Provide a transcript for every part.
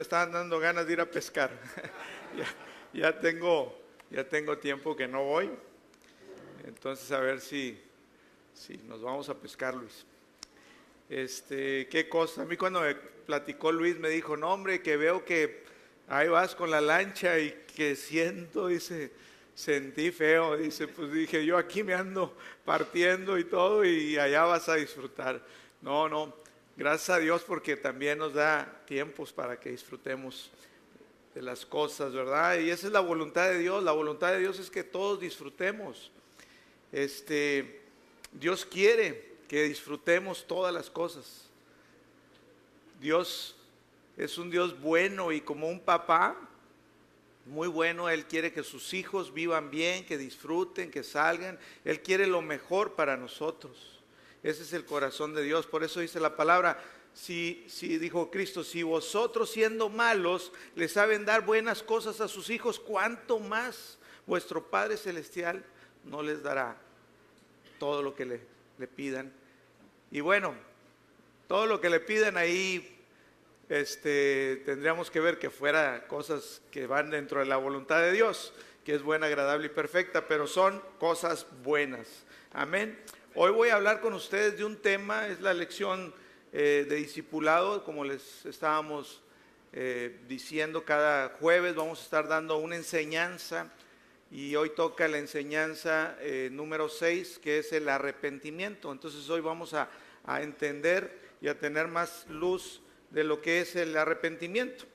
estaban dando ganas de ir a pescar. ya, ya tengo tiempo que no voy. Entonces a ver si nos vamos a pescar, Luis. Qué cosa. A mí cuando me platicó Luis me dijo, no hombre, que veo que ahí vas con la lancha y que siento, dice, sentí feo, dice, pues dije, yo aquí me ando partiendo y todo y allá vas a disfrutar. No, gracias a Dios porque también nos da tiempos para que disfrutemos de las cosas, ¿verdad? Y esa es la voluntad de Dios. La voluntad de Dios es que todos disfrutemos. Dios quiere que disfrutemos todas las cosas. Dios es un Dios bueno y como un papá muy bueno, Él quiere que sus hijos vivan bien, que disfruten, que salgan. Él quiere lo mejor para nosotros. Ese es el corazón de Dios. Por eso dice la palabra, si dijo Cristo, si vosotros siendo malos le saben dar buenas cosas a sus hijos, ¿cuánto más vuestro Padre Celestial no les dará todo lo que le pidan? Y bueno, todo lo que le pidan ahí, tendríamos que ver que fuera cosas que van dentro de la voluntad de Dios, que es buena, agradable y perfecta, pero son cosas buenas. Amén. Hoy voy a hablar con ustedes de un tema, es la lección de discipulado, como les estábamos diciendo, cada jueves vamos a estar dando una enseñanza y hoy toca la enseñanza número 6, que es el arrepentimiento. Entonces hoy vamos a entender y a tener más luz de lo que es el arrepentimiento.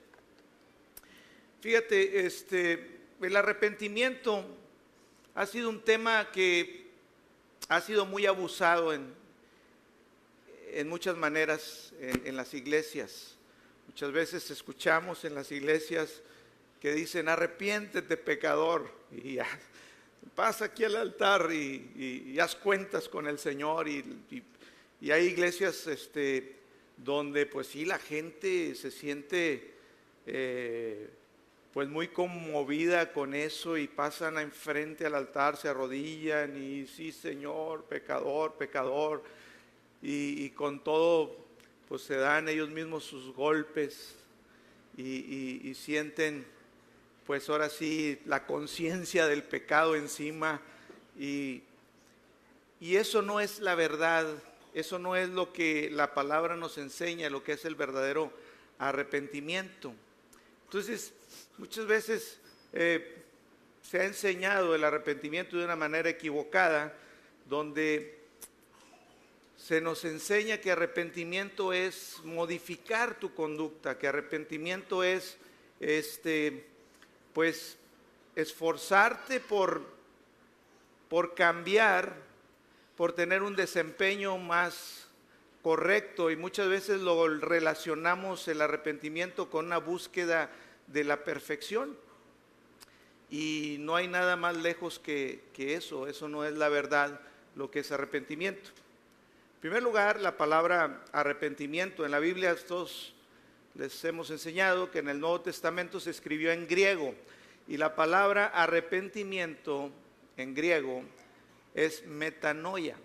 Fíjate, el arrepentimiento ha sido un tema que ha sido muy abusado en muchas maneras en las iglesias. Muchas veces escuchamos en las iglesias que dicen, arrepiéntete pecador, y ya, pasa aquí al altar y haz cuentas con el Señor, y hay iglesias donde pues sí la gente se siente pues muy conmovida con eso y pasan enfrente al altar, se arrodillan y sí Señor, pecador, pecador, y con todo pues se dan ellos mismos sus golpes y sienten pues ahora sí la conciencia del pecado encima, y eso no es la verdad. Eso no es lo que la palabra nos enseña, lo que es el verdadero arrepentimiento. Entonces, muchas veces se ha enseñado el arrepentimiento de una manera equivocada, donde se nos enseña que arrepentimiento es modificar tu conducta, que arrepentimiento es, pues, esforzarte por cambiar, por tener un desempeño más correcto, y muchas veces lo relacionamos el arrepentimiento con una búsqueda de la perfección, y no hay nada más lejos que eso no es la verdad lo que es arrepentimiento. En primer lugar, la palabra arrepentimiento en la Biblia, todos les hemos enseñado que en el Nuevo Testamento se escribió en griego, y la palabra arrepentimiento en griego es metanoia.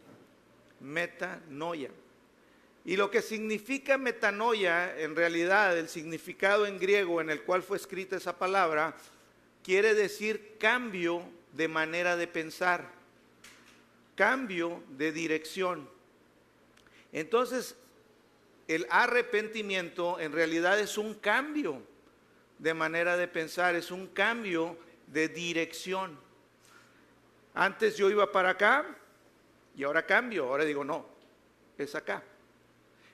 Y lo que significa metanoia, en realidad el significado en griego en el cual fue escrita esa palabra, quiere decir cambio de manera de pensar, cambio de dirección. Entonces, el arrepentimiento en realidad es un cambio de manera de pensar, es un cambio de dirección. Antes yo iba para acá y ahora cambio, ahora digo no, es acá.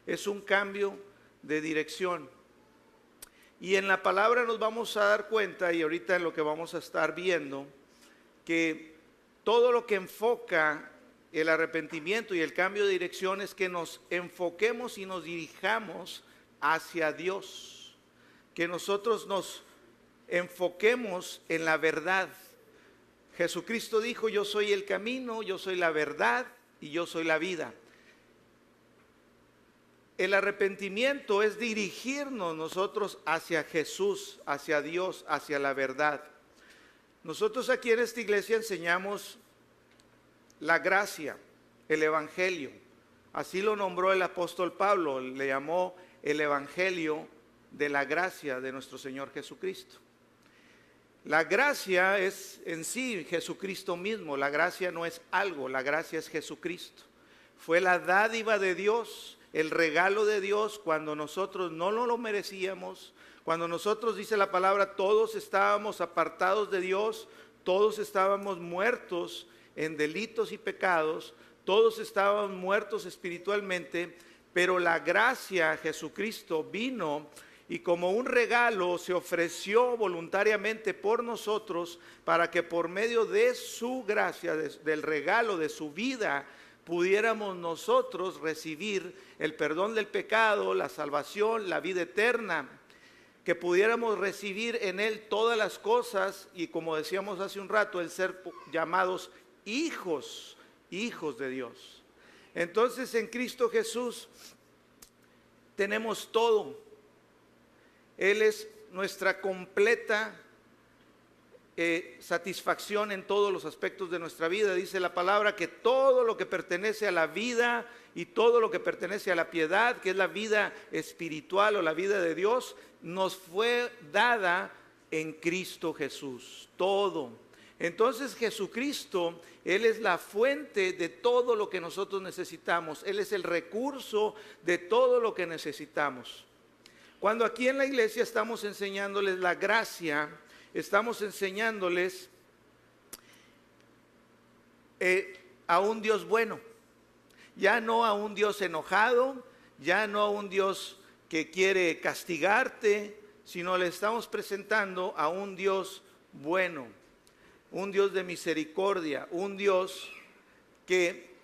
Es un cambio de dirección. Y en la palabra nos vamos a dar cuenta, y ahorita en lo que vamos a estar viendo, que todo lo que enfoca el arrepentimiento y el cambio de dirección es que nos enfoquemos y nos dirijamos hacia Dios, que nosotros nos enfoquemos en la verdad. Jesucristo dijo, yo soy el camino, yo soy la verdad y yo soy la vida. El arrepentimiento es dirigirnos nosotros hacia Jesús, hacia Dios, hacia la verdad. Nosotros aquí en esta iglesia enseñamos la gracia, el evangelio. Así lo nombró el apóstol Pablo, le llamó el evangelio de la gracia de nuestro Señor Jesucristo. La gracia es en sí Jesucristo mismo. La gracia no es algo, la gracia es Jesucristo. Fue la dádiva de Dios, el regalo de Dios cuando nosotros no lo merecíamos. Cuando nosotros, dice la palabra, todos estábamos apartados de Dios, todos estábamos muertos en delitos y pecados, todos estábamos muertos espiritualmente, pero la gracia, Jesucristo vino y como un regalo se ofreció voluntariamente por nosotros para que por medio de su gracia, del regalo de su vida, pudiéramos nosotros recibir el perdón del pecado, la salvación, la vida eterna, que pudiéramos recibir en Él todas las cosas y, como decíamos hace un rato, el ser llamados hijos de Dios. Entonces en Cristo Jesús tenemos todo. Él es nuestra completa satisfacción en todos los aspectos de nuestra vida. Dice la palabra que todo lo que pertenece a la vida y todo lo que pertenece a la piedad, que es la vida espiritual o la vida de Dios, nos fue dada en Cristo Jesús. Todo. Entonces Jesucristo, Él es la fuente de todo lo que nosotros necesitamos. Él es el recurso de todo lo que necesitamos. Cuando aquí en la iglesia estamos enseñándoles la gracia, estamos enseñándoles a un Dios bueno, ya no a un Dios enojado, ya no a un Dios que quiere castigarte, sino le estamos presentando a un Dios bueno, un Dios de misericordia, un Dios que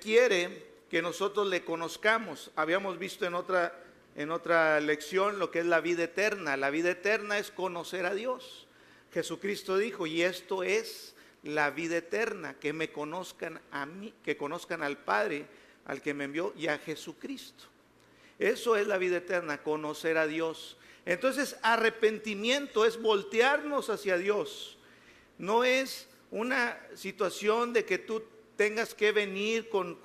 quiere que nosotros le conozcamos. Habíamos visto en otra lección lo que es la vida eterna. La vida eterna es conocer a Dios. Jesucristo dijo, y esto es la vida eterna, que me conozcan a mí, que conozcan al Padre, al que me envió, y a Jesucristo. Eso es la vida eterna, conocer a Dios. Entonces, arrepentimiento es voltearnos hacia Dios. No es una situación de que tú tengas que venir con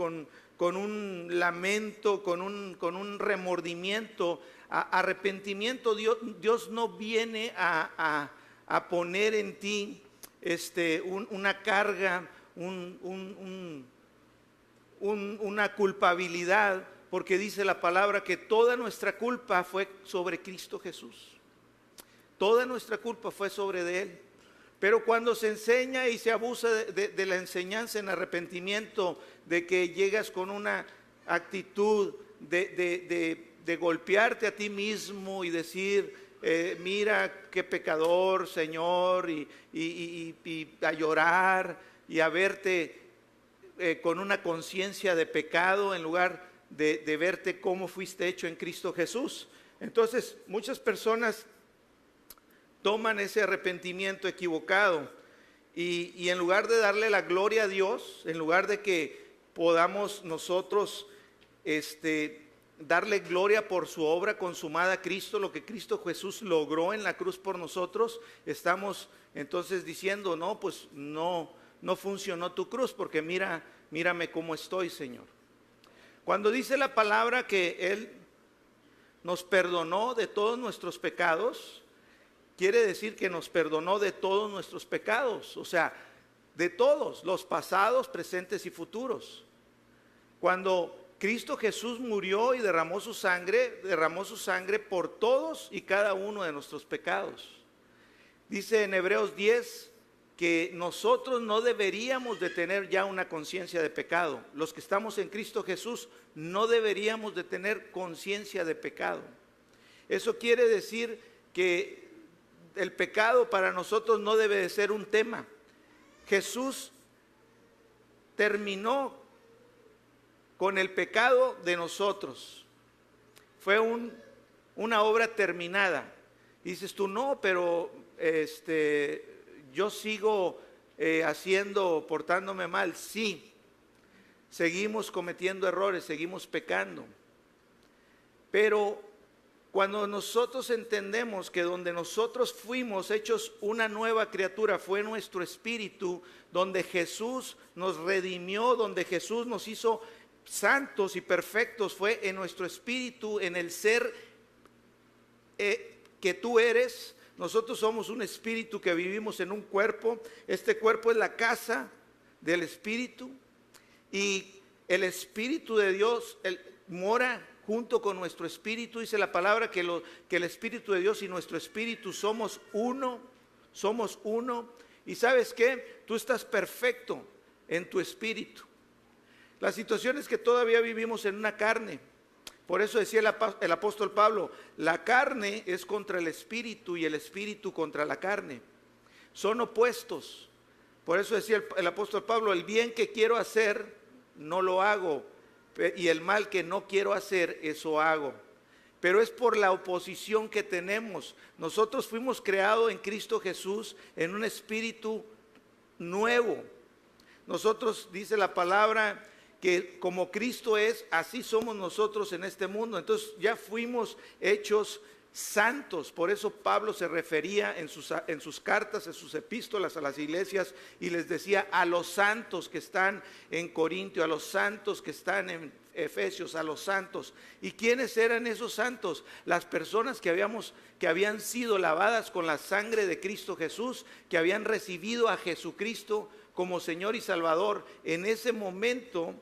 un lamento, con un remordimiento. Arrepentimiento, Dios no viene a poner en ti una carga, una culpabilidad, porque dice la palabra que toda nuestra culpa fue sobre Cristo Jesús. Toda nuestra culpa fue sobre de Él. Pero cuando se enseña y se abusa de la enseñanza en arrepentimiento, de que llegas con una actitud de golpearte a ti mismo y decir, mira qué pecador, Señor, y a llorar y a verte con una conciencia de pecado en lugar de verte cómo fuiste hecho en Cristo Jesús. Entonces, muchas personas toman ese arrepentimiento equivocado y en lugar de darle la gloria a Dios, en lugar de que podamos nosotros darle gloria por su obra consumada a Cristo, lo que Cristo Jesús logró en la cruz por nosotros, estamos entonces diciendo, no, pues no funcionó tu cruz, porque mírame cómo estoy, Señor. Cuando dice la palabra que Él nos perdonó de todos nuestros pecados, quiere decir que nos perdonó de todos nuestros pecados, o sea, de todos, los pasados, presentes y futuros. Cuando Cristo Jesús murió y derramó su sangre por todos y cada uno de nuestros pecados. Dice en Hebreos 10 que nosotros no deberíamos de tener ya una conciencia de pecado. Los que estamos en Cristo Jesús no deberíamos de tener conciencia de pecado. Eso quiere decir que el pecado para nosotros no debe de ser un tema. Jesús terminó con el pecado de nosotros. Fue una obra terminada. Dices tú, no, pero yo sigo portándome mal. Sí, seguimos cometiendo errores, seguimos pecando. Pero cuando nosotros entendemos que donde nosotros fuimos hechos una nueva criatura fue nuestro espíritu, donde Jesús nos redimió, donde Jesús nos hizo santos y perfectos, fue en nuestro espíritu, en el ser que tú eres. Nosotros somos un espíritu que vivimos en un cuerpo. Este cuerpo es la casa del espíritu. Y el Espíritu de Dios mora junto con nuestro espíritu. Dice la palabra que el Espíritu de Dios y nuestro espíritu somos uno. Somos uno. Y ¿sabes qué? Tú estás perfecto en tu espíritu. La situación es que todavía vivimos en una carne. Por eso decía el apóstol Pablo, la carne es contra el espíritu y el espíritu contra la carne. Son opuestos. Por eso decía el apóstol Pablo, el bien que quiero hacer, no lo hago, y el mal que no quiero hacer, eso hago. Pero es por la oposición que tenemos. Nosotros fuimos creados en Cristo Jesús en un espíritu nuevo. Nosotros, dice la palabra, que como Cristo es, así somos nosotros en este mundo. Entonces ya fuimos hechos santos. Por eso Pablo se refería en sus cartas, en sus epístolas a las iglesias, y les decía a los santos que están en Corintio, a los santos que están en Efesios, a los santos. ¿Y quiénes eran esos santos? Las personas que habían sido lavadas con la sangre de Cristo Jesús, que habían recibido a Jesucristo como Señor y Salvador. En ese momento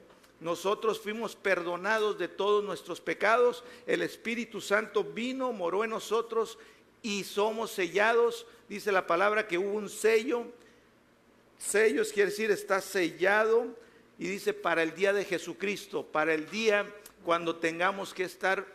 nosotros fuimos perdonados de todos nuestros pecados. El Espíritu Santo vino, moró en nosotros y somos sellados. Dice la palabra que hubo un sello. Sellos quiere decir está sellado. Y dice para el día de Jesucristo, para el día cuando tengamos que estar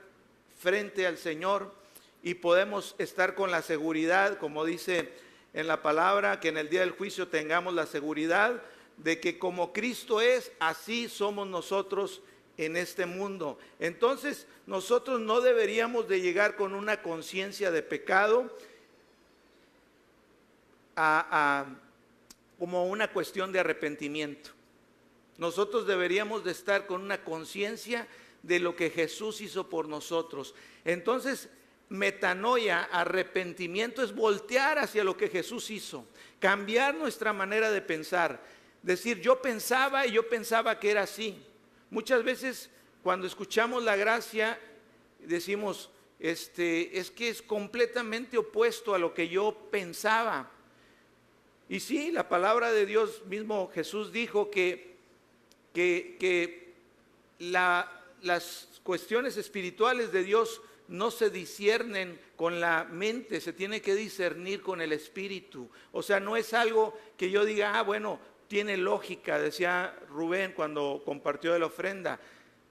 frente al Señor y podemos estar con la seguridad, como dice en la palabra, que en el día del juicio tengamos la seguridad de que como Cristo es, así somos nosotros en este mundo. Entonces nosotros no deberíamos de llegar con una conciencia de pecado como una cuestión de arrepentimiento. Nosotros deberíamos de estar con una conciencia de lo que Jesús hizo por nosotros. Entonces, metanoia, arrepentimiento, es voltear hacia lo que Jesús hizo, cambiar nuestra manera de pensar, decir yo pensaba que era así. Muchas veces cuando escuchamos la gracia decimos, es que es completamente opuesto a lo que yo pensaba. Y sí, la palabra de Dios mismo, Jesús dijo que las cuestiones espirituales de Dios no se disciernen con la mente, se tiene que discernir con el espíritu. O sea, no es algo que yo diga, bueno, tiene lógica, decía Rubén cuando compartió de la ofrenda.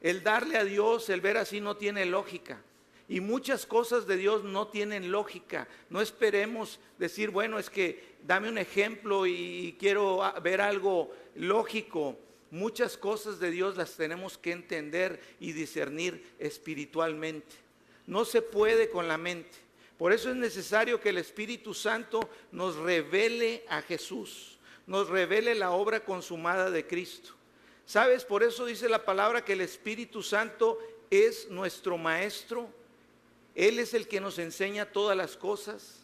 El darle a Dios, el ver así no tiene lógica. Y muchas cosas de Dios no tienen lógica. No esperemos decir, bueno, es que dame un ejemplo y quiero ver algo lógico. Muchas cosas de Dios las tenemos que entender y discernir espiritualmente. No se puede con la mente. Por eso es necesario que el Espíritu Santo nos revele a Jesús, nos revele la obra consumada de Cristo. ¿Sabes? Por eso dice la palabra que el Espíritu Santo es nuestro maestro. Él es el que nos enseña todas las cosas.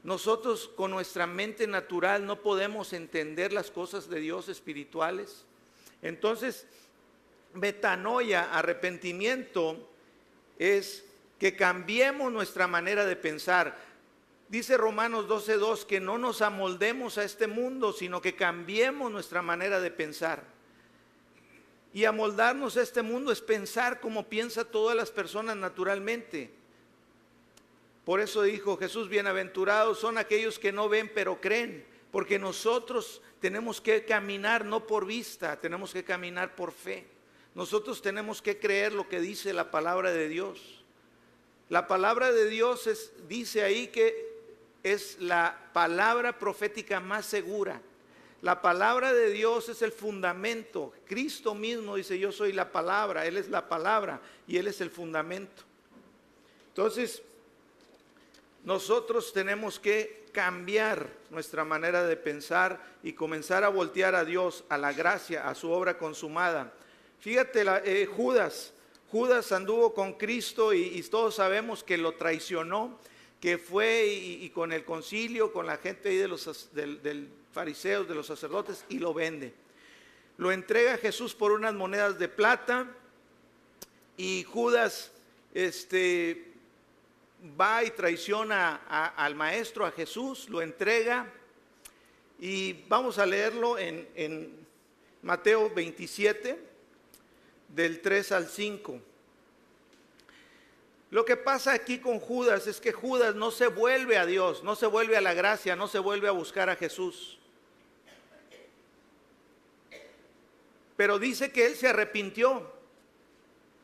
Nosotros con nuestra mente natural no podemos entender las cosas de Dios espirituales. Entonces, metanoia, arrepentimiento, es que cambiemos nuestra manera de pensar. Dice Romanos 12:2 que no nos amoldemos a este mundo, sino que cambiemos nuestra manera de pensar. Y amoldarnos a este mundo es pensar como piensan todas las personas naturalmente. Por eso dijo Jesús, bienaventurados son aquellos que no ven pero creen, porque nosotros tenemos que caminar no por vista, tenemos que caminar por fe. Nosotros tenemos que creer lo que dice la palabra de Dios. La palabra de Dios dice ahí que es la palabra profética más segura. La palabra de Dios es el fundamento. Cristo mismo dice, yo soy la palabra, Él es la palabra y Él es el fundamento. Entonces, nosotros tenemos que cambiar nuestra manera de pensar y comenzar a voltear a Dios, a la gracia, a su obra consumada. Fíjate, Judas anduvo con Cristo y todos sabemos que lo traicionó, que fue y con el concilio, con la gente ahí del fariseos, de los sacerdotes, y lo vende. Lo entrega a Jesús por unas monedas de plata y Judas va y traiciona al maestro, a Jesús, lo entrega. Y vamos a leerlo en Mateo 27, del 3 al 5. Lo que pasa aquí con Judas es que Judas no se vuelve a Dios, no se vuelve a la gracia, no se vuelve a buscar a Jesús. Pero dice que él se arrepintió.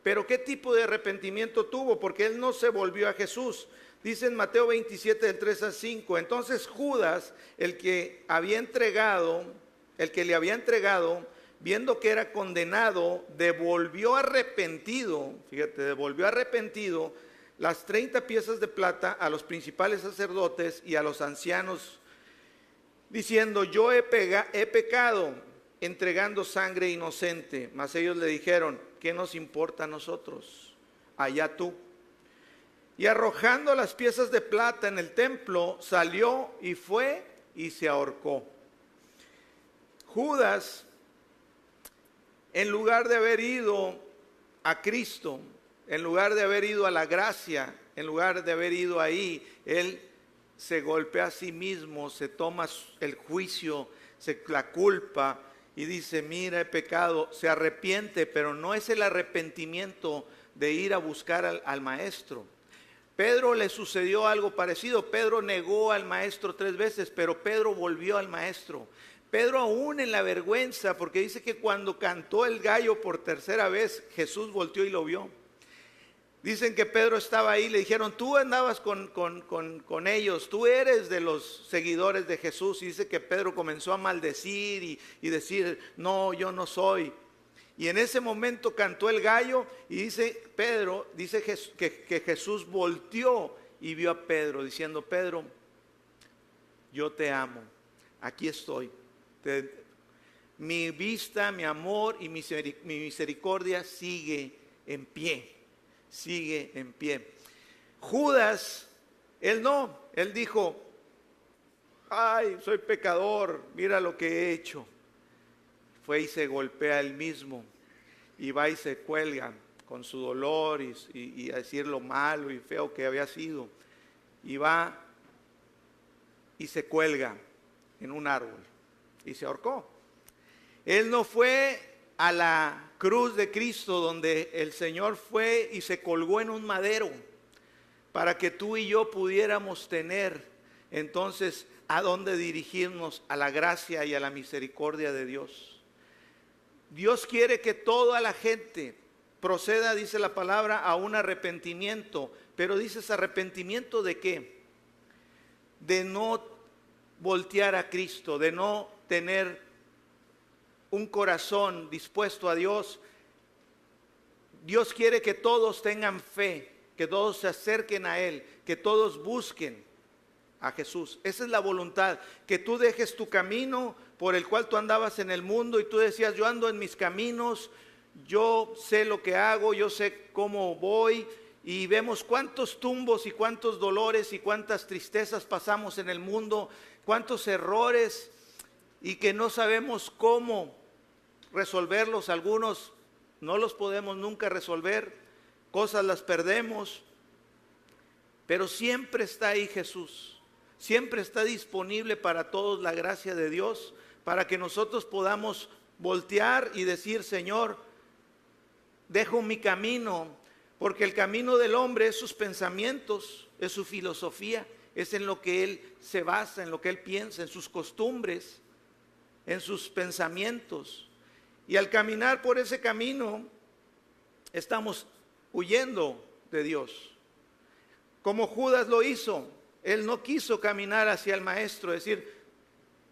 Pero ¿qué tipo de arrepentimiento tuvo? Porque él no se volvió a Jesús. Dice en Mateo 27, del 3 al 5. Entonces Judas, el que le había entregado, viendo que era condenado, devolvió arrepentido las 30 piezas de plata a los principales sacerdotes y a los ancianos, diciendo: yo he pecado entregando sangre inocente. Mas ellos le dijeron: ¿qué nos importa a nosotros? Allá tú. Y arrojando las piezas de plata en el templo, salió y fue y se ahorcó. Judas, en lugar de haber ido a Cristo, en lugar de haber ido a la gracia, en lugar de haber ido ahí, él se golpea a sí mismo, se toma el juicio, la culpa y dice: mira, he pecado. Se arrepiente, pero no es el arrepentimiento de ir a buscar al maestro. Pedro le sucedió algo parecido. Pedro negó al maestro 3 veces, pero Pedro volvió al maestro. Pedro, aún en la vergüenza, porque dice que cuando cantó el gallo por 3ª vez, Jesús volteó y lo vio. Dicen que Pedro estaba ahí, le dijeron: tú andabas con ellos, tú eres de los seguidores de Jesús. Y dice que Pedro comenzó a maldecir y decir: no, yo no soy. Y en ese momento cantó el gallo y dice que Jesús volteó y vio a Pedro diciendo: Pedro, yo te amo, aquí estoy. Mi vista, mi amor y mi misericordia sigue en pie. Sigue en pie. Judas, él dijo: ay, soy pecador, mira lo que he hecho. Fue y se golpea él mismo y va y se cuelga con su dolor y a decir lo malo y feo que había sido. Y va y se cuelga en un árbol y se ahorcó. Él no fue a la cruz de Cristo, donde el Señor fue y se colgó en un madero para que tú y yo pudiéramos tener entonces a dónde dirigirnos, a la gracia y a la misericordia de Dios. Dios quiere que toda la gente proceda, dice la palabra, a un arrepentimiento. Pero dices: ¿arrepentimiento de qué? De no voltear a Cristo, de no tener un corazón dispuesto a Dios. Dios quiere que todos tengan fe, que todos se acerquen a Él, que todos busquen a Jesús. Esa es la voluntad, que tú dejes tu camino por el cual tú andabas en el mundo y tú decías: yo ando en mis caminos, yo sé lo que hago, yo sé cómo voy. Y vemos cuántos tumbos y cuántos dolores y cuántas tristezas pasamos en el mundo, cuántos errores, y que no sabemos cómo resolverlos. Algunos no los podemos nunca resolver, cosas las perdemos, pero siempre está ahí Jesús. Siempre está disponible para todos la gracia de Dios, para que nosotros podamos voltear y decir: Señor, dejo mi camino, porque el camino del hombre es sus pensamientos, es su filosofía, es en lo que él se basa, en lo que él piensa, en sus costumbres, en sus pensamientos. Y al caminar por ese camino, estamos huyendo de Dios. Como Judas lo hizo, él no quiso caminar hacia el maestro, decir: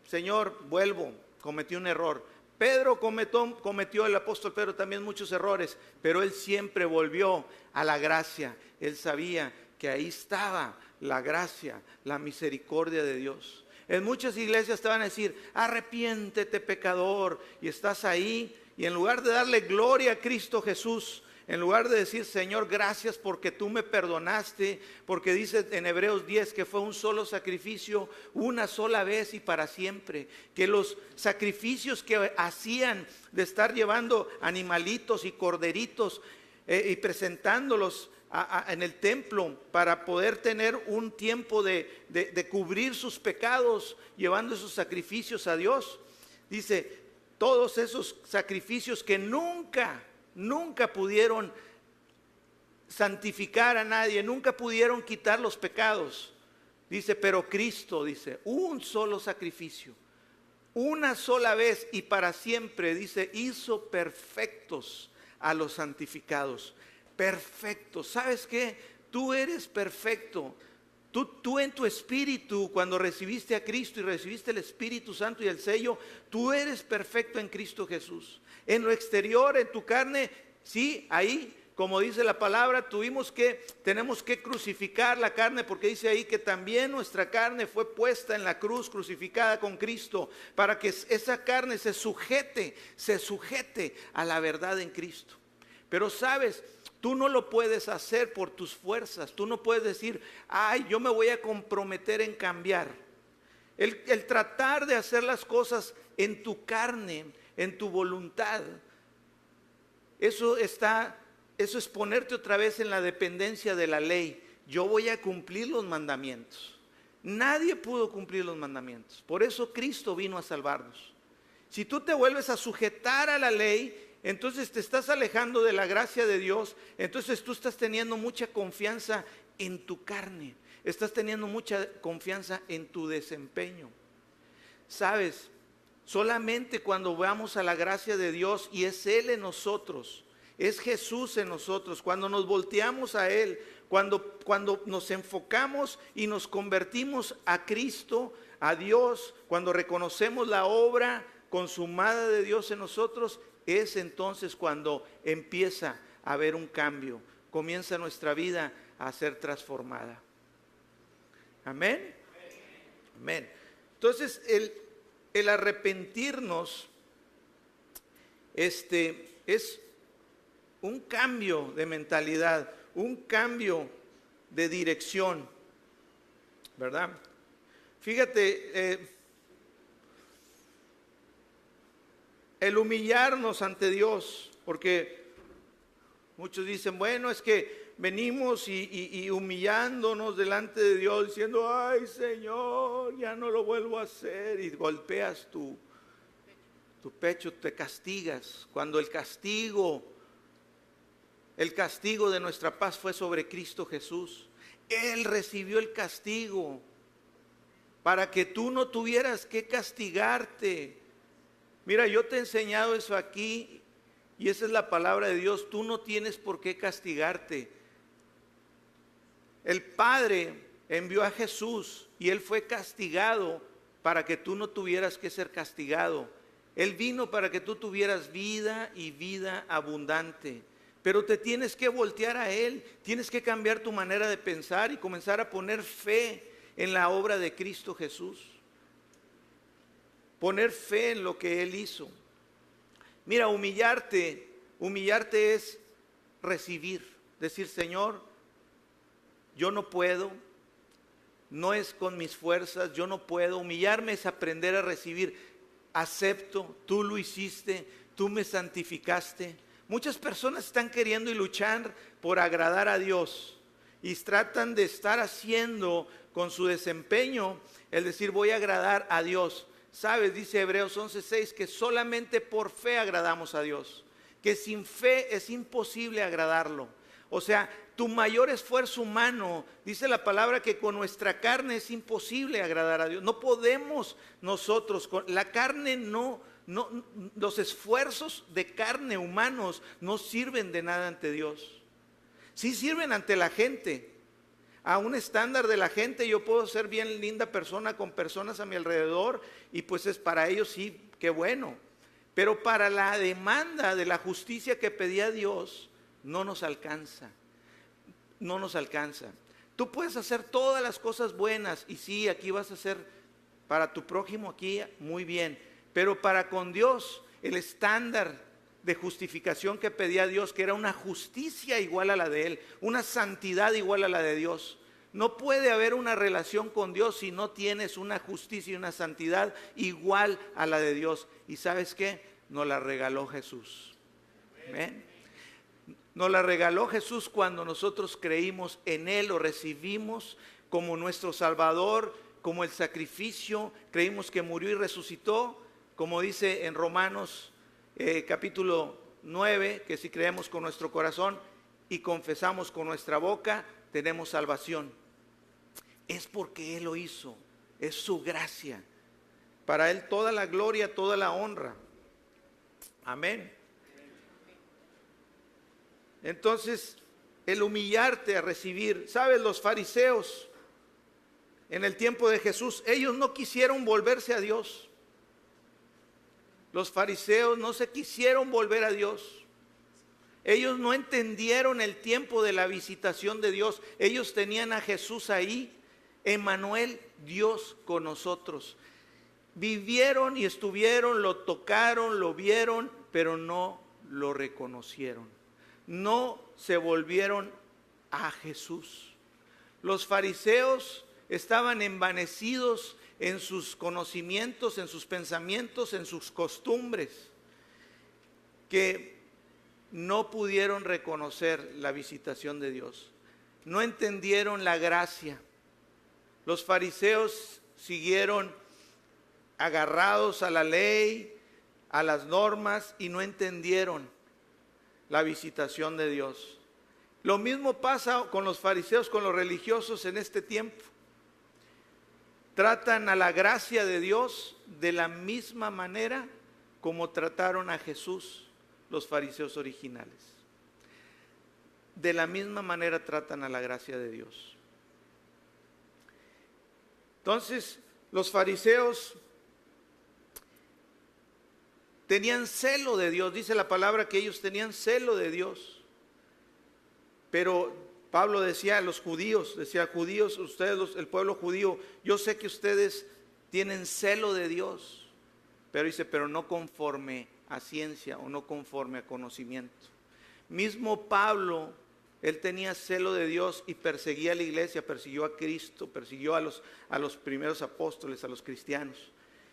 Señor, vuelvo, cometí un error. Pedro cometió, el apóstol Pedro también, muchos errores, pero él siempre volvió a la gracia. Él sabía que ahí estaba la gracia, la misericordia de Dios. En muchas iglesias te van a decir: arrepiéntete, pecador, y estás ahí, y en lugar de darle gloria a Cristo Jesús, en lugar de decir: Señor, gracias porque tú me perdonaste, porque dice en Hebreos 10 que fue un solo sacrificio, una sola vez y para siempre, que los sacrificios que hacían de estar llevando animalitos y corderitos y presentándolos en el templo para poder tener un tiempo de cubrir sus pecados, llevando esos sacrificios a Dios. Dice, todos esos sacrificios que nunca pudieron santificar a nadie, nunca pudieron quitar los pecados. Dice, pero Cristo, dice, un solo sacrificio, una sola vez y para siempre, dice, hizo perfectos a los santificados. Perfectos. ¿Sabes qué? Tú eres perfecto. Tú en tu espíritu, cuando recibiste a Cristo y recibiste el Espíritu Santo y el sello, tú eres perfecto en Cristo Jesús. En lo exterior, en tu carne, sí, ahí, como dice la palabra, tenemos que crucificar la carne, porque dice ahí que también nuestra carne fue puesta en la cruz, crucificada con Cristo, para que esa carne se sujete a la verdad en Cristo. Pero sabes, tú no lo puedes hacer por tus fuerzas. Tú no puedes decir, ay, yo me voy a comprometer en cambiar. El tratar de hacer las cosas en tu carne, en tu voluntad, eso es ponerte otra vez en la dependencia de la ley. Yo voy a cumplir los mandamientos. Nadie pudo cumplir los mandamientos. Por eso Cristo vino a salvarnos. Si tú te vuelves a sujetar a la ley, entonces te estás alejando de la gracia de Dios. Entonces tú estás teniendo mucha confianza en tu carne. Estás teniendo mucha confianza en tu desempeño. Sabes, solamente cuando vamos a la gracia de Dios y es Él en nosotros, es Jesús en nosotros, cuando nos volteamos a Él, cuando nos enfocamos y nos convertimos a Cristo, a Dios, cuando reconocemos la obra consumada de Dios en nosotros, es entonces cuando empieza a haber un cambio, comienza nuestra vida a ser transformada. Amén. Amén. Entonces el arrepentirnos es un cambio de mentalidad, un cambio de dirección, ¿verdad? Fíjate, el humillarnos ante Dios, porque muchos dicen, bueno, es que venimos y humillándonos delante de Dios, diciendo, ay Señor, ya no lo vuelvo a hacer, y golpeas tu pecho, te castigas, cuando el castigo de nuestra paz fue sobre Cristo Jesús. Él recibió el castigo para que tú no tuvieras que castigarte. Mira, yo te he enseñado eso aquí y esa es la palabra de Dios. Tú no tienes por qué castigarte. El Padre envió a Jesús y Él fue castigado para que tú no tuvieras que ser castigado. Él vino para que tú tuvieras vida y vida abundante. Pero te tienes que voltear a Él, tienes que cambiar tu manera de pensar y comenzar a poner fe en la obra de Cristo Jesús. Poner fe en lo que Él hizo. Mira, humillarte es recibir, decir, Señor, yo no puedo, no es con mis fuerzas, yo no puedo. Humillarme es aprender a recibir. Acepto, tú lo hiciste, tú me santificaste. Muchas personas están queriendo y luchar por agradar a Dios y tratan de estar haciendo con su desempeño el decir voy a agradar a Dios. Sabes, dice Hebreos 11:6, que solamente por fe agradamos a Dios, que sin fe es imposible agradarlo. O sea, tu mayor esfuerzo humano, dice la palabra que con nuestra carne es imposible agradar a Dios. No podemos nosotros, la carne no, los esfuerzos de carne humanos no sirven de nada ante Dios. Sí sirven ante la gente. A un estándar de la gente yo puedo ser bien linda persona con personas a mi alrededor y pues es para ellos sí, qué bueno. Pero para la demanda de la justicia que pedía Dios no nos alcanza. No nos alcanza. Tú puedes hacer todas las cosas buenas y sí, aquí vas a hacer para tu prójimo aquí muy bien. Pero para con Dios el estándar de justificación que pedía Dios, que era una justicia igual a la de Él, una santidad igual a la de Dios. No puede haber una relación con Dios si no tienes una justicia y una santidad igual a la de Dios. ¿Y sabes qué? Nos la regaló Jesús. ¿Ven? Nos la regaló Jesús cuando nosotros creímos en Él, lo recibimos como nuestro Salvador, como el sacrificio, creímos que murió y resucitó, como dice en Romanos capítulo 9, que si creemos con nuestro corazón y confesamos con nuestra boca, tenemos salvación. Es porque Él lo hizo, es su gracia. Para Él toda la gloria, toda la honra. Amén. Entonces, el humillarte a recibir, ¿sabes? Los fariseos en el tiempo de Jesús, ellos no quisieron volverse a Dios. Los fariseos no se quisieron volver a Dios. Ellos no entendieron el tiempo de la visitación de Dios. Ellos tenían a Jesús ahí, Emmanuel, Dios con nosotros. Vivieron y estuvieron, lo tocaron, lo vieron, pero no lo reconocieron. No se volvieron a Jesús. Los fariseos estaban envanecidos en sus conocimientos, en sus pensamientos, en sus costumbres, que no pudieron reconocer la visitación de Dios. No entendieron la gracia. Los fariseos siguieron agarrados a la ley, a las normas, y no entendieron la visitación de Dios. Lo mismo pasa con los fariseos, con los religiosos en este tiempo. Tratan a la gracia de Dios de la misma manera como trataron a Jesús los fariseos originales. De la misma manera tratan a la gracia de Dios. Entonces, los fariseos tenían celo de Dios. Dice la palabra que ellos tenían celo de Dios. Pero Pablo decía a los judíos, judíos, ustedes, el pueblo judío, yo sé que ustedes tienen celo de Dios, pero dice, pero no conforme a ciencia o no conforme a conocimiento. Mismo Pablo, él tenía celo de Dios y perseguía a la iglesia, persiguió a Cristo, persiguió a los primeros apóstoles, a los cristianos.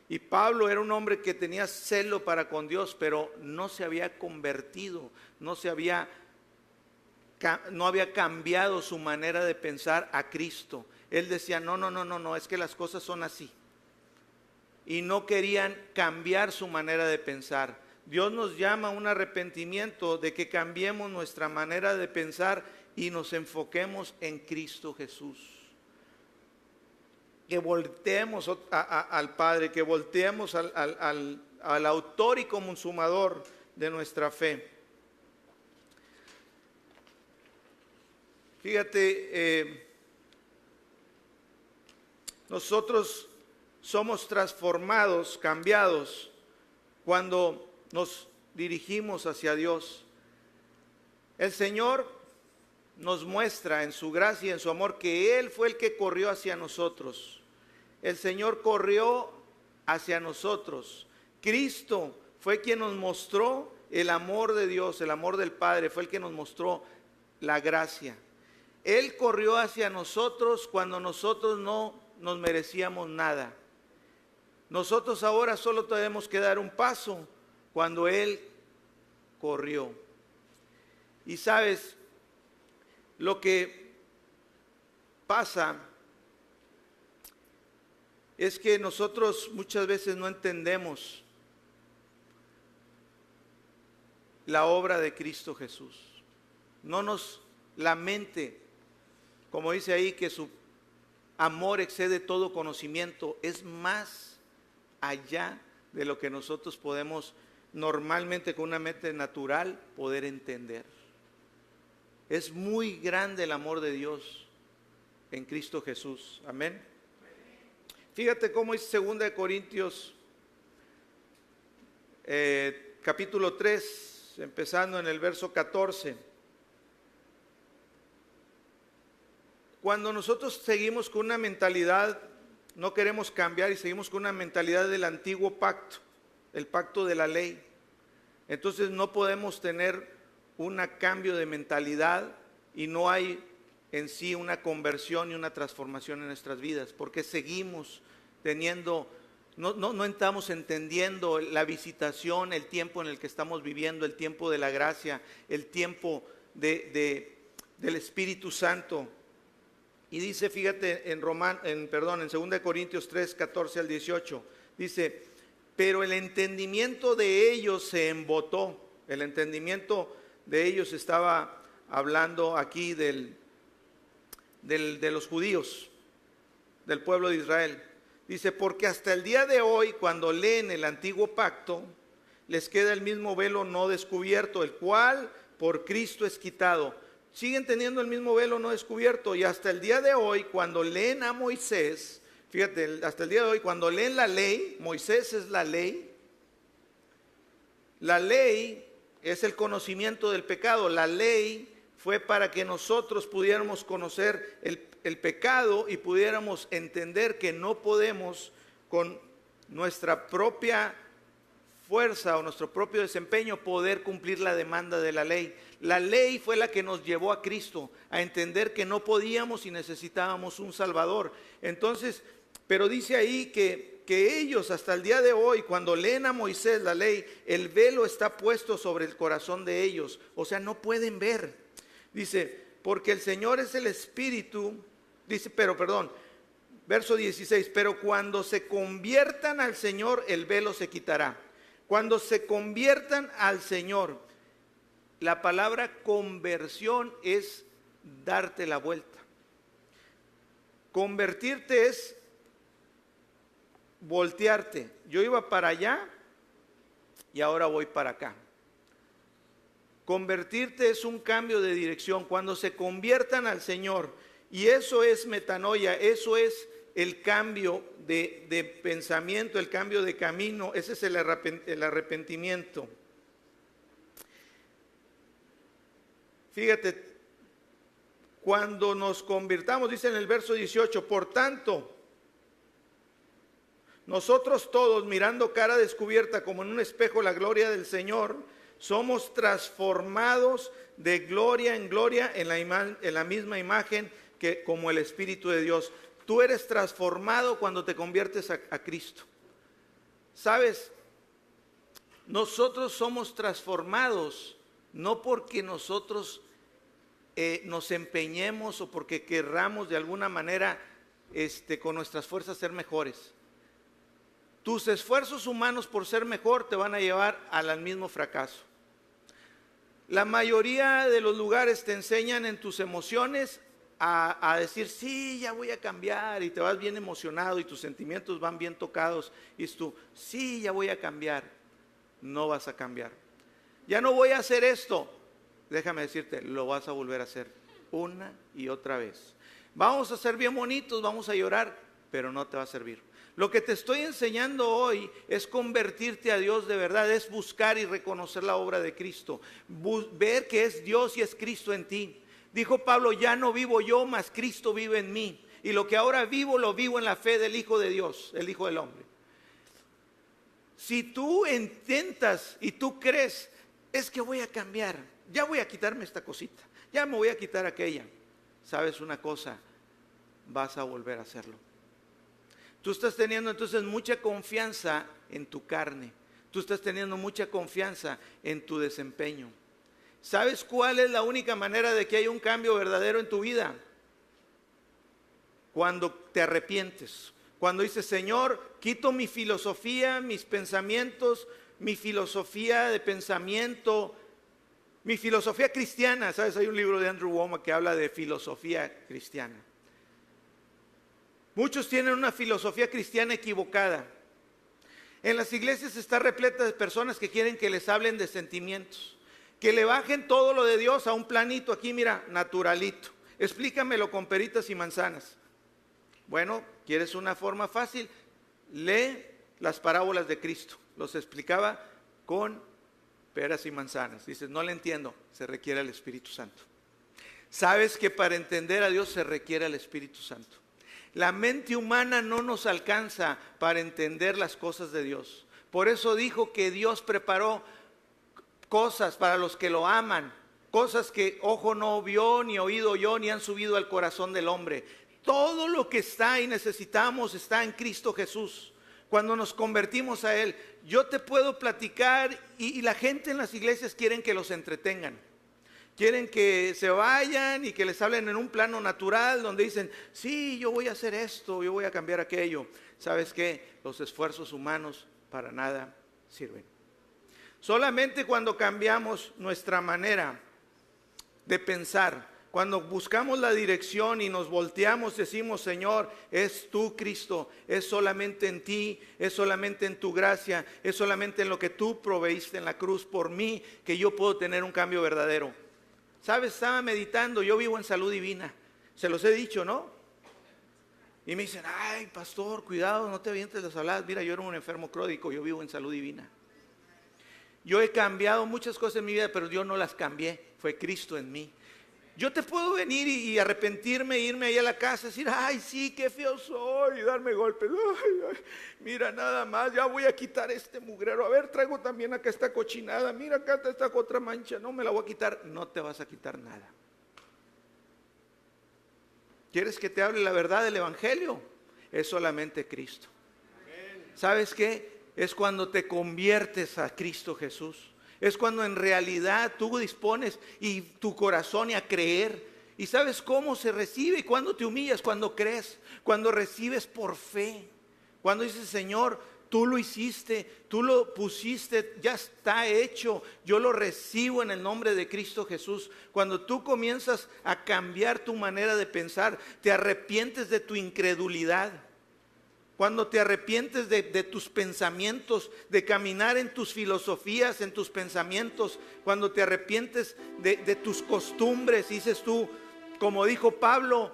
Y Pablo era un hombre que tenía celo para con Dios, pero no se había convertido, no había cambiado su manera de pensar a Cristo. Él decía, no, es que las cosas son así. Y no querían cambiar su manera de pensar. Dios nos llama a un arrepentimiento, de que cambiemos nuestra manera de pensar y nos enfoquemos en Cristo Jesús. Que volteemos al Padre, que volteemos al autor y consumador de nuestra fe. Fíjate, nosotros somos transformados, cambiados, cuando nos dirigimos hacia Dios. El Señor nos muestra en su gracia y en su amor que Él fue el que corrió hacia nosotros. El Señor corrió hacia nosotros. Cristo fue quien nos mostró el amor de Dios, el amor del Padre, fue el que nos mostró la gracia. Él corrió hacia nosotros cuando nosotros no nos merecíamos nada. Nosotros ahora solo tenemos que dar un paso cuando Él corrió. Y sabes, lo que pasa es que nosotros muchas veces no entendemos la obra de Cristo Jesús. La mente, como dice ahí, que su amor excede todo conocimiento, es más allá de lo que nosotros podemos normalmente con una mente natural poder entender. Es muy grande el amor de Dios en Cristo Jesús. Amén. Fíjate cómo es 2 Corintios capítulo 3, empezando en el verso 14. Cuando nosotros seguimos con una mentalidad, no queremos cambiar y seguimos con una mentalidad del antiguo pacto, el pacto de la ley, entonces no podemos tener un cambio de mentalidad y no hay en sí una conversión y una transformación en nuestras vidas, porque seguimos teniendo, no estamos entendiendo la visitación, el tiempo en el que estamos viviendo, el tiempo de la gracia, el tiempo del Espíritu Santo. Y dice, fíjate, en 2 Corintios 3, 14 al 18, dice, pero el entendimiento de ellos se embotó. El entendimiento de ellos estaba hablando aquí de los judíos, del pueblo de Israel. Dice, porque hasta el día de hoy, cuando leen el antiguo pacto, les queda el mismo velo no descubierto, el cual por Cristo es quitado. Siguen teniendo el mismo velo no descubierto, y hasta el día de hoy, cuando leen a Moisés, fíjate, hasta el día de hoy, cuando leen la ley, Moisés es la ley. La ley es el conocimiento del pecado. La ley fue para que nosotros pudiéramos conocer el pecado y pudiéramos entender que no podemos con nuestra propia fuerza o nuestro propio desempeño poder cumplir la demanda de la ley. La ley fue la que nos llevó a Cristo, a entender que no podíamos y necesitábamos un Salvador. Entonces, pero dice ahí que ellos hasta el día de hoy, cuando leen a Moisés la ley, el velo está puesto sobre el corazón de ellos. O sea, no pueden ver. Dice, porque el Señor es el Espíritu. Dice, verso 16, pero cuando se conviertan al Señor, el velo se quitará. Cuando se conviertan al Señor, la palabra conversión es darte la vuelta. Convertirte es voltearte. Yo iba para allá y ahora voy para acá. Convertirte es un cambio de dirección. Cuando se conviertan al Señor, y eso es metanoia, eso es el cambio de pensamiento, el cambio de camino, ese es el arrepentimiento. Fíjate, cuando nos convirtamos, dice en el verso 18, por tanto, nosotros todos, mirando cara descubierta como en un espejo la gloria del Señor, somos transformados de gloria en gloria en la misma imagen que como el Espíritu de Dios. Tú eres transformado cuando te conviertes a Cristo. ¿Sabes? Nosotros somos transformados no porque nosotros nos empeñemos o porque querramos de alguna manera con nuestras fuerzas ser mejores. Tus esfuerzos humanos por ser mejor te van a llevar al mismo fracaso. La mayoría de los lugares te enseñan en tus emociones a decir, sí, ya voy a cambiar, y te vas bien emocionado y tus sentimientos van bien tocados, y tú, sí, ya voy a cambiar. No vas a cambiar. Ya no voy a hacer esto. Déjame decirte, lo vas a volver a hacer una y otra vez. Vamos a ser bien bonitos, vamos a llorar, pero no te va a servir. Lo que te estoy enseñando hoy es convertirte a Dios de verdad, es buscar y reconocer la obra de Cristo, ver que es Dios y es Cristo en ti. Dijo Pablo, ya no vivo yo, mas Cristo vive en mí. Y lo que ahora vivo, lo vivo en la fe del Hijo de Dios, el Hijo del Hombre. Si tú intentas y tú crees, es que voy a cambiar, ya voy a quitarme esta cosita, ya me voy a quitar aquella. ¿Sabes una cosa? Vas a volver a hacerlo. Tú estás teniendo entonces mucha confianza en tu carne. Tú estás teniendo mucha confianza en tu desempeño. ¿Sabes cuál es la única manera de que haya un cambio verdadero en tu vida? Cuando te arrepientes. Cuando dices, Señor, quito mi filosofía, mis pensamientos, mi filosofía de pensamiento, mi filosofía cristiana. ¿Sabes? Hay un libro de Andrew Wommack que habla de filosofía cristiana. Muchos tienen una filosofía cristiana equivocada. En las iglesias está repleta de personas que quieren que les hablen de sentimientos, que le bajen todo lo de Dios a un planito aquí, mira, naturalito. Explícamelo con peritas y manzanas. Bueno, ¿quieres una forma fácil? Lee las parábolas de Cristo. Los explicaba con peras y manzanas. Dices, no le entiendo, se requiere el Espíritu Santo. Sabes que para entender a Dios se requiere el Espíritu Santo. La mente humana no nos alcanza para entender las cosas de Dios. Por eso dijo que Dios preparó cosas para los que lo aman, cosas que ojo no vio, ni oído oyó, ni han subido al corazón del hombre. Todo lo que está y necesitamos está en Cristo Jesús. Cuando nos convertimos a Él, yo te puedo platicar y la gente en las iglesias quieren que los entretengan. Quieren que se vayan y que les hablen en un plano natural donde dicen, sí, yo voy a hacer esto, yo voy a cambiar aquello. ¿Sabes qué? Los esfuerzos humanos para nada sirven. Solamente cuando cambiamos nuestra manera de pensar, cuando buscamos la dirección y nos volteamos, decimos, Señor, es tú, Cristo, es solamente en ti, es solamente en tu gracia, es solamente en lo que tú proveíste en la cruz por mí, que yo puedo tener un cambio verdadero. ¿Sabes? Estaba meditando, yo vivo en Salud Divina, se los he dicho, ¿no? Y me dicen, ay, pastor, cuidado, no te avientes las habladas. Mira, yo era un enfermo crónico, yo vivo en Salud Divina. Yo he cambiado muchas cosas en mi vida, pero yo no las cambié, fue Cristo en mí. Yo te puedo venir y arrepentirme, irme ahí a la casa y decir, ay, sí, qué feo soy, y darme golpes. Ay, mira, nada más, ya voy a quitar este mugrero. A ver, traigo también acá esta cochinada. Mira, acá está esta otra mancha, no me la voy a quitar. No te vas a quitar nada. ¿Quieres que te hable la verdad del Evangelio? Es solamente Cristo. ¿Sabes qué? Es cuando te conviertes a Cristo Jesús. Es cuando en realidad tú dispones y tu corazón y a creer. ¿Y sabes cómo se recibe? ¿Y cuándo te humillas? Cuando crees, cuando recibes por fe. Cuando dices, Señor, tú lo hiciste, tú lo pusiste, ya está hecho. Yo lo recibo en el nombre de Cristo Jesús. Cuando tú comienzas a cambiar tu manera de pensar, te arrepientes de tu incredulidad. Cuando te arrepientes de tus pensamientos, de caminar en tus filosofías, en tus pensamientos, cuando te arrepientes de tus costumbres, dices tú, como dijo Pablo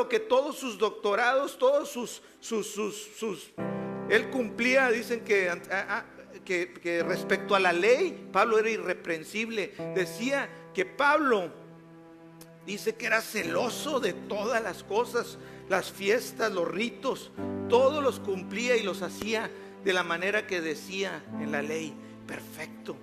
que todos sus doctorados, todos sus él cumplía, dicen que respecto a la ley, Pablo era irreprensible. Decía que Pablo dice que era celoso de todas las cosas, las fiestas, los ritos, todos los cumplía y los hacía de la manera que decía en la ley, perfecto.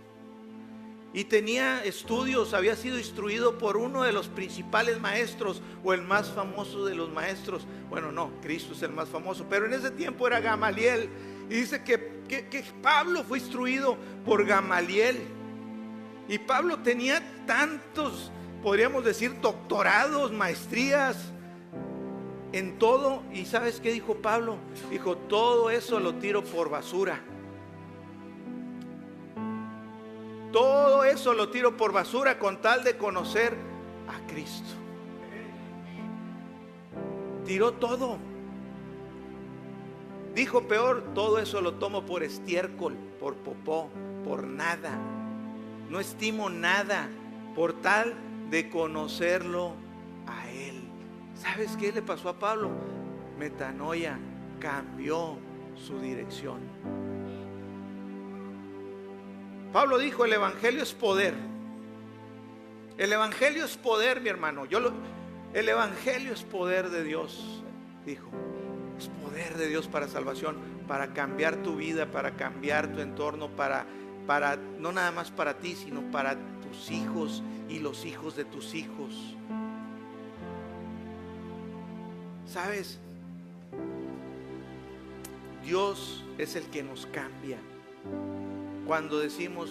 Y tenía estudios, había sido instruido por uno de los principales maestros o el más famoso de los maestros. Bueno, no, Cristo es el más famoso, pero en ese tiempo era Gamaliel. Y dice que Pablo fue instruido por Gamaliel. Y Pablo tenía tantos, podríamos decir, doctorados, maestrías en todo. Y ¿sabes qué dijo Pablo? Dijo, todo eso lo tiro por basura. Todo eso lo tiro por basura con tal de conocer a Cristo. Tiró todo. Dijo peor, todo eso lo tomo por estiércol, por popó, por nada. No estimo nada por tal de conocerlo a Él. ¿Sabes qué le pasó a Pablo? Metanoia, cambió su dirección. Pablo dijo, el evangelio es poder. El evangelio es poder, mi hermano. El evangelio es poder de Dios, dijo. Es poder de Dios para salvación, para cambiar tu vida, para cambiar tu entorno, para no nada más para ti, sino para tus hijos y los hijos de tus hijos. ¿Sabes? Dios es el que nos cambia. Cuando decimos,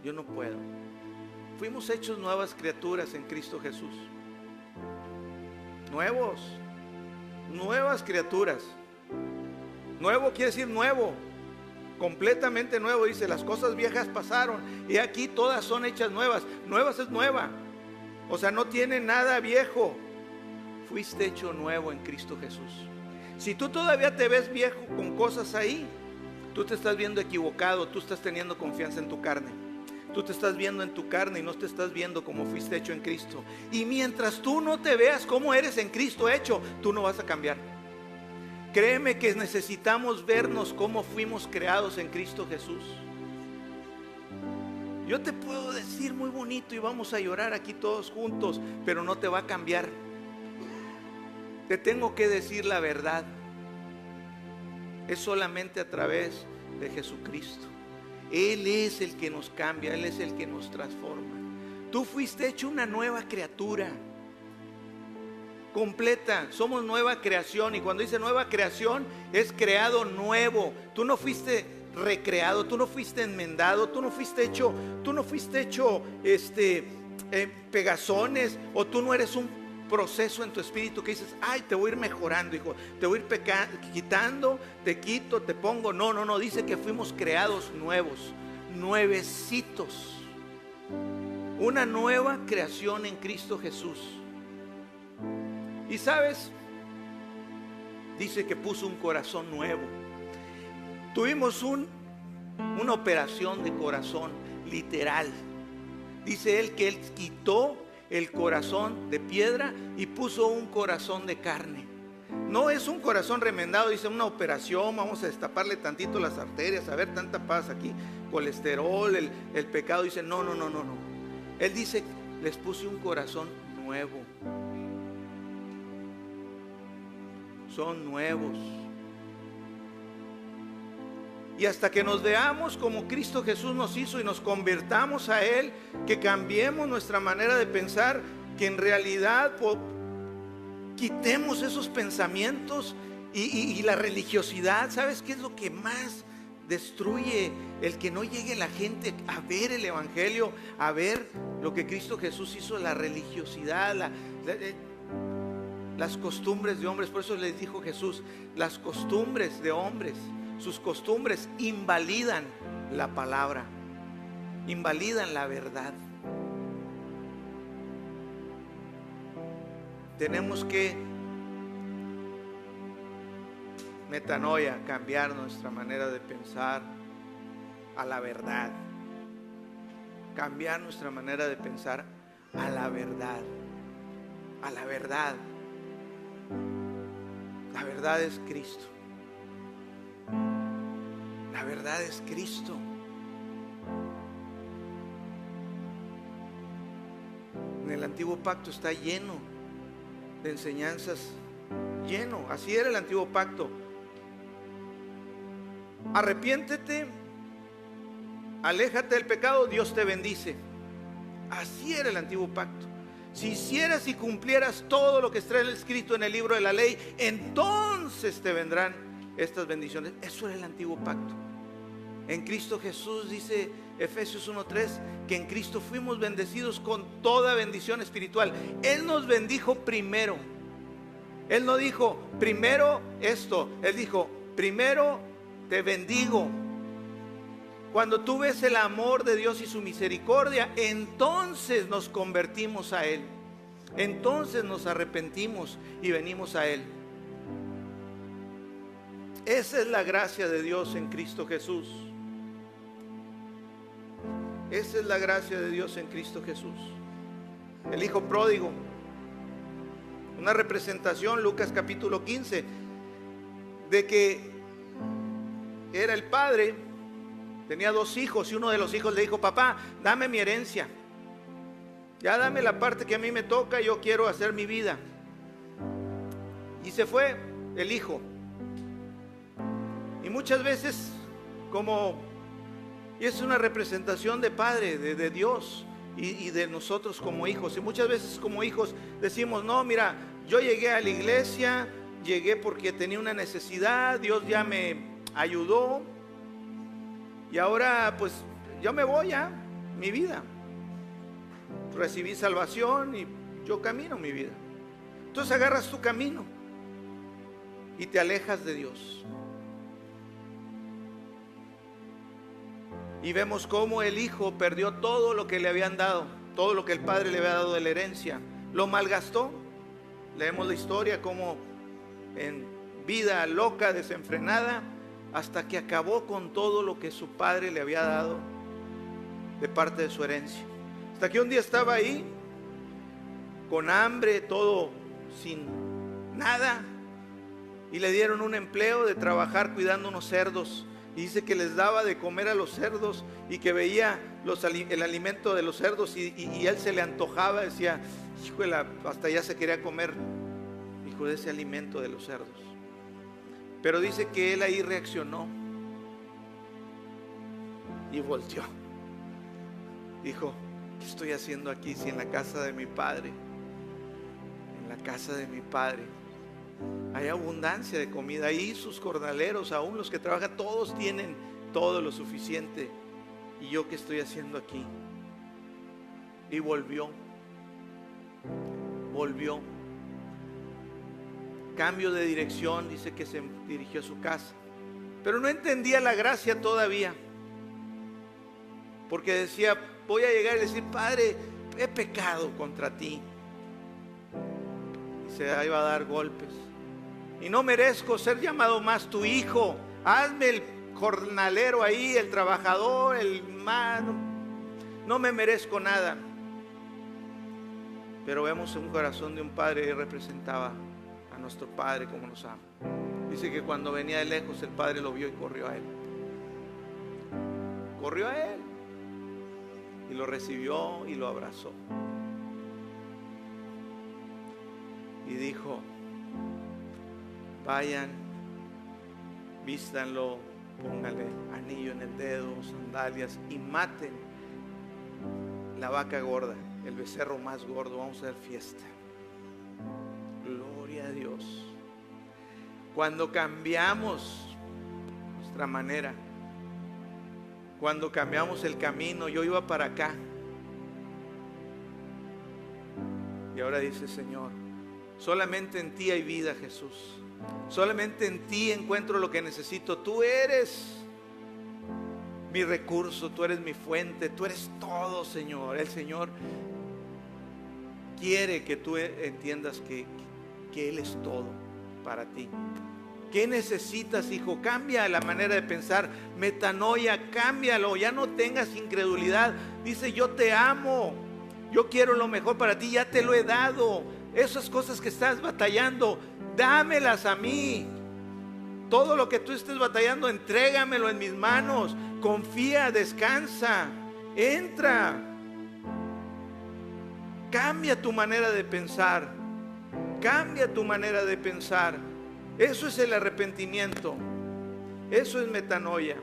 yo no puedo. Fuimos hechos nuevas criaturas en Cristo Jesús. Nuevas criaturas. Nuevo quiere decir nuevo, completamente nuevo. Dice, las cosas viejas pasaron y aquí todas son hechas nuevas. Nuevas es nueva. O sea, no tiene nada viejo. Fuiste hecho nuevo en Cristo Jesús. Si tú todavía te ves viejo con cosas ahí, tú te estás viendo equivocado, tú estás teniendo confianza en tu carne. Tú te estás viendo en tu carne y no te estás viendo como fuiste hecho en Cristo. Y mientras tú no te veas como eres en Cristo hecho, tú no vas a cambiar. Créeme que necesitamos vernos como fuimos creados en Cristo Jesús. Yo te puedo decir muy bonito y vamos a llorar aquí todos juntos, pero no te va a cambiar. Te tengo que decir la verdad. Es solamente a través de Jesucristo. Él es el que nos cambia, Él es el que nos transforma. Tú fuiste hecho una nueva criatura completa. Somos nueva creación. Y cuando dice nueva creación, es creado nuevo. Tú no fuiste recreado, tú no fuiste enmendado, tú no fuiste hecho pegazones, o tú no eres un proceso en tu espíritu que dices, ay, te voy a ir mejorando, hijo, te voy a ir quitando, te quito, te pongo. No, no, no, dice que fuimos creados nuevos, nuevecitos, una nueva creación en Cristo Jesús. Y sabes, dice que puso un corazón nuevo. Tuvimos una operación de corazón literal. Dice él que él quitó el corazón de piedra y puso un corazón de carne. No es un corazón remendado, dice una operación, vamos a destaparle tantito las arterias, a ver tanta paz aquí, colesterol, el pecado. Dice no. Él dice, les puse un corazón nuevo. Son nuevos. Y hasta que nos veamos como Cristo Jesús nos hizo y nos convirtamos a Él, que cambiemos nuestra manera de pensar, que en realidad quitemos esos pensamientos y la religiosidad. ¿Sabes qué es lo que más destruye? El que no llegue la gente a ver el Evangelio, a ver lo que Cristo Jesús hizo. La religiosidad, las costumbres de hombres. Por eso les dijo Jesús, las costumbres de hombres, sus costumbres invalidan la palabra, invalidan la verdad. Tenemos que metanoia, cambiar nuestra manera de pensar a la verdad, cambiar nuestra manera de pensar a la verdad, a la verdad. La verdad es Cristo. La verdad es Cristo. En el antiguo pacto está lleno de enseñanzas, lleno. Así era el antiguo pacto. Arrepiéntete, aléjate del pecado, Dios te bendice. Así era el antiguo pacto. Si hicieras y cumplieras todo lo que está escrito en el libro de la ley, entonces te vendrán estas bendiciones. Eso era el antiguo pacto. En Cristo Jesús, dice Efesios 1:3, que en Cristo fuimos bendecidos con toda bendición espiritual. Él nos bendijo primero. Él no dijo primero esto, Él dijo primero te bendigo. Cuando tú ves el amor de Dios y su misericordia, entonces nos convertimos a Él. Entonces nos arrepentimos y venimos a Él. Esa es la gracia de Dios en Cristo Jesús. Esa es la gracia de Dios en Cristo Jesús. El hijo pródigo, una representación, Lucas capítulo 15, de que era el padre, tenía 2 hijos y uno de los hijos le dijo, papá, dame mi herencia, ya dame la parte que a mí me toca, yo quiero hacer mi vida. Y se fue el hijo. Y muchas veces, y es una representación de Padre, de Dios y de nosotros como hijos. Y muchas veces como hijos decimos, no, mira, yo llegué a la iglesia, llegué porque tenía una necesidad, Dios ya me ayudó y ahora pues yo me voy a mi vida. Recibí salvación y yo camino mi vida. Entonces agarras tu camino y te alejas de Dios. Y vemos cómo el hijo perdió todo lo que le habían dado, todo lo que el padre le había dado de la herencia, lo malgastó. Leemos la historia como en vida loca, desenfrenada, hasta que acabó con todo lo que su padre le había dado de parte de su herencia. Hasta que un día estaba ahí, con hambre, todo sin nada, y le dieron un empleo de trabajar cuidando unos cerdos. Y dice que les daba de comer a los cerdos y que veía el alimento de los cerdos y él se le antojaba, decía, híjole, hasta ya se quería comer, hijo, de ese alimento de los cerdos. Pero dice que él ahí reaccionó y volteó. Dijo, ¿qué estoy haciendo aquí si en la casa de mi padre, en la casa de mi padre hay abundancia de comida? Ahí sus jornaleros, aún los que trabajan, todos tienen todo lo suficiente. ¿Y yo qué estoy haciendo aquí? Y volvió. Cambio de dirección, dice que se dirigió a su casa. Pero no entendía la gracia todavía. Porque decía, voy a llegar y decir, Padre, he pecado contra ti. Y se iba a dar golpes. Y no merezco ser llamado más tu hijo. Hazme el jornalero ahí, el trabajador, el mano. No me merezco nada. Pero vemos un corazón de un padre que representaba a nuestro Padre como nos ama. Dice que cuando venía de lejos el Padre lo vio y corrió a él. Corrió a él. Y lo recibió y lo abrazó. Y dijo, vayan, vístanlo, póngale anillo en el dedo, sandalias y maten la vaca gorda, el becerro más gordo, vamos a hacer fiesta. Gloria a Dios. Cuando cambiamos nuestra manera, cuando cambiamos el camino, yo iba para acá y ahora dice, Señor, solamente en ti hay vida, Jesús. Solamente en ti encuentro lo que necesito. Tú eres mi recurso, tú eres mi fuente, tú eres todo, Señor. El Señor quiere que tú entiendas que Él es todo para ti. ¿Qué necesitas, hijo? Cambia la manera de pensar. Metanoia, cámbialo. Ya no tengas incredulidad. Dice, yo te amo. Yo quiero lo mejor para ti. Ya te lo he dado. Esas cosas que estás batallando, dámelas a mí. Todo lo que tú estés batallando, entrégamelo en mis manos. Confía, descansa, entra. Cambia tu manera de pensar. Cambia tu manera de pensar. Eso es el arrepentimiento. Eso es metanoia.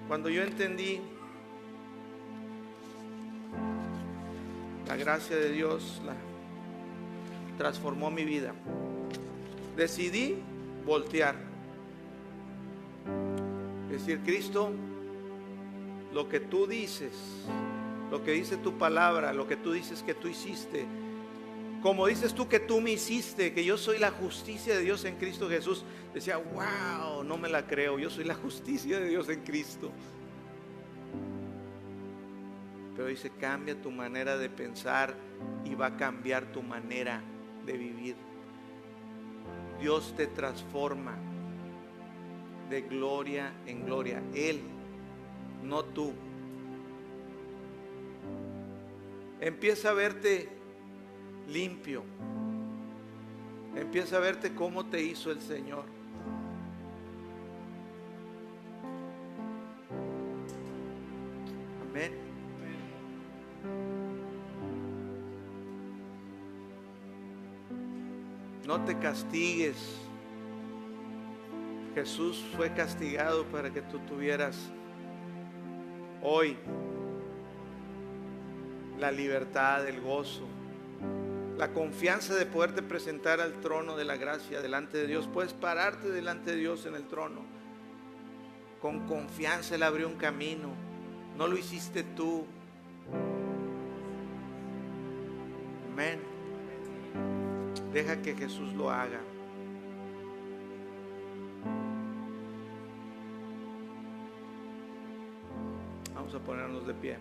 Cuando yo entendí la gracia de Dios, transformó mi vida. Decidí voltear. Decir, Cristo, lo que tú dices, lo que dice tu palabra, lo que tú dices que tú hiciste, como dices tú que tú me hiciste, que yo soy la justicia de Dios en Cristo Jesús. Decía, wow, no me la creo, yo soy la justicia de Dios en Cristo. Pero dice, cambia tu manera de pensar y va a cambiar tu manera de vivir. Dios te transforma de gloria en gloria. Él, no tú. Empieza a verte limpio. Empieza a verte cómo te hizo el Señor. Amén. No te castigues. Jesús fue castigado para que tú tuvieras hoy la libertad, el gozo, la confianza de poderte presentar al trono de la gracia delante de Dios. Puedes pararte delante de Dios en el trono. Con confianza Él abrió un camino. No lo hiciste tú. Amén. Deja que Jesús lo haga. Vamos a ponernos de pie.